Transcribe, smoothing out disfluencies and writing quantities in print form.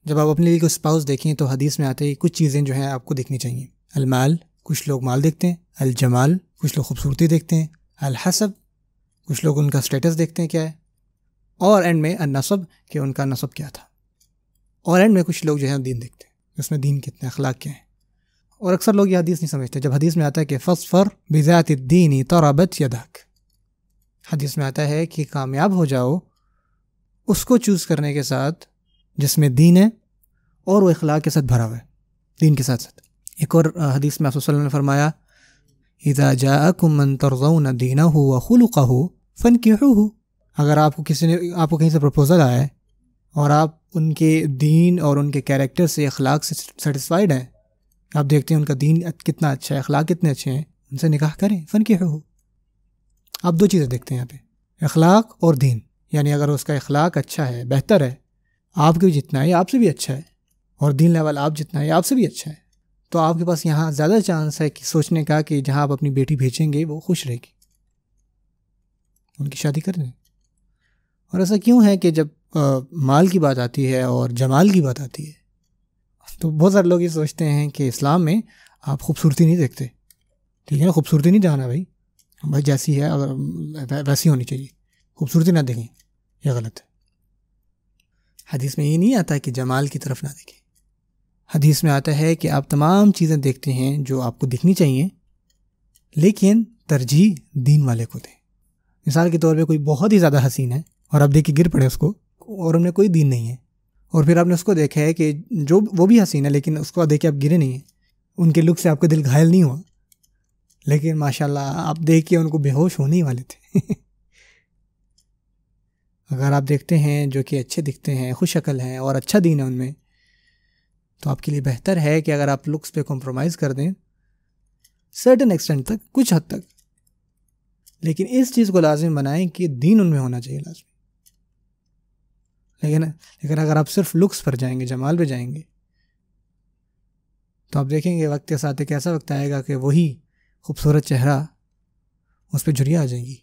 جب آپ اپنے لیے کوئی اسپاؤس دیکھیں تو حدیث میں آتے ہی کچھ چیزیں جو ہیں آپ کو دیکھنی چاہیے. المال، کچھ لوگ مال دیکھتے ہیں. الجمال، کچھ لوگ خوبصورتی دیکھتے ہیں. الحسب، کچھ لوگ ان کا اسٹیٹس دیکھتے ہیں کیا ہے. اور اینڈ میں النسب، کہ ان کا نسب کیا تھا. اور اینڈ میں کچھ لوگ جو ہیں دین دیکھتے ہیں، اس میں دین کتنے، اخلاق کیا ہیں. اور اکثر لوگ یہ حدیث نہیں سمجھتے. جب حدیث میں آتا ہے کہ فاظفر بذات الدین تربت یدک، حدیث میں آتا ہے کہ کامیاب ہو جاؤ اس کو چوز کرنے کے ساتھ جس میں دین ہے اور وہ اخلاق کے ساتھ بھرا ہوا ہے، دین کے ساتھ ساتھ. ایک اور حدیث میں آپ صلی اللہ علیہ وسلم نے فرمایا اذا جاءکم من ترضون دینہ وخلقہ فانکحوہ. اگر آپ کو کسی نے آپ کو کہیں سے پرپوزل آیا ہے اور آپ ان کے دین اور ان کے کیریکٹر سے، اخلاق سے سیٹسفائیڈ ہیں، آپ دیکھتے ہیں ان کا دین کتنا اچھا ہے، اخلاق کتنے اچھے ہیں، ان سے نکاح کریں. فانکحوہ، آپ دو چیزیں دیکھتے ہیں یہاں پہ، اخلاق اور دین. یعنی اگر اس کا اخلاق اچھا ہے، بہتر ہے، آپ کے بھی جتنا ہے آپ سے بھی اچھا ہے، اور دین لیول آپ جتنا ہے آپ سے بھی اچھا ہے، تو آپ کے پاس یہاں زیادہ چانس ہے کہ سوچنے کا کہ جہاں آپ اپنی بیٹی بھیجیں گے وہ خوش رہے گی، ان کی شادی کر دیں. اور ایسا کیوں ہے کہ جب مال کی بات آتی ہے اور جمال کی بات آتی ہے تو بہت سارے لوگ یہ سوچتے ہیں کہ اسلام میں آپ خوبصورتی نہیں دیکھتے. ٹھیک ہے نا، خوبصورتی نہیں جانا بھائی جیسی ہے اگر ویسی ہونی چاہیے، خوبصورتی نہ دیکھیں، یہ غلط ہے. حدیث میں یہ نہیں آتا کہ جمال کی طرف نہ دیکھیں. حدیث میں آتا ہے کہ آپ تمام چیزیں دیکھتے ہیں جو آپ کو دکھنی چاہیے، لیکن ترجیح دین والے کو دیں. مثال کے طور پہ کوئی بہت ہی زیادہ حسین ہے اور آپ دیکھ کے گر پڑے اس کو، اور ان میں کوئی دین نہیں ہے، اور پھر آپ نے اس کو دیکھا ہے کہ جو وہ بھی حسین ہے لیکن اس کو دیکھ کے آپ گرے نہیں ہیں، ان کے لک سے آپ کا دل گھائل نہیں ہوا، لیکن ماشاءاللہ آپ دیکھ کے ان کو بے ہوش ہونے ہی والے تھے. اگر آپ دیکھتے ہیں جو کہ اچھے دکھتے ہیں، خوش شکل ہیں اور اچھا دین ہے ان میں، تو آپ کے لیے بہتر ہے کہ اگر آپ لکس پہ کمپرومائز کر دیں سرٹن ایکسٹینٹ تک، کچھ حد تک، لیکن اس چیز کو لازم بنائیں کہ دین ان میں ہونا چاہیے لازم. لیکن اگر آپ صرف لکس پر جائیں گے، جمال پہ جائیں گے، تو آپ دیکھیں گے وقت کے ساتھ ایک ایسا وقت آئے گا کہ وہی خوبصورت چہرہ اس پہ جھریاں آ جائیں گی.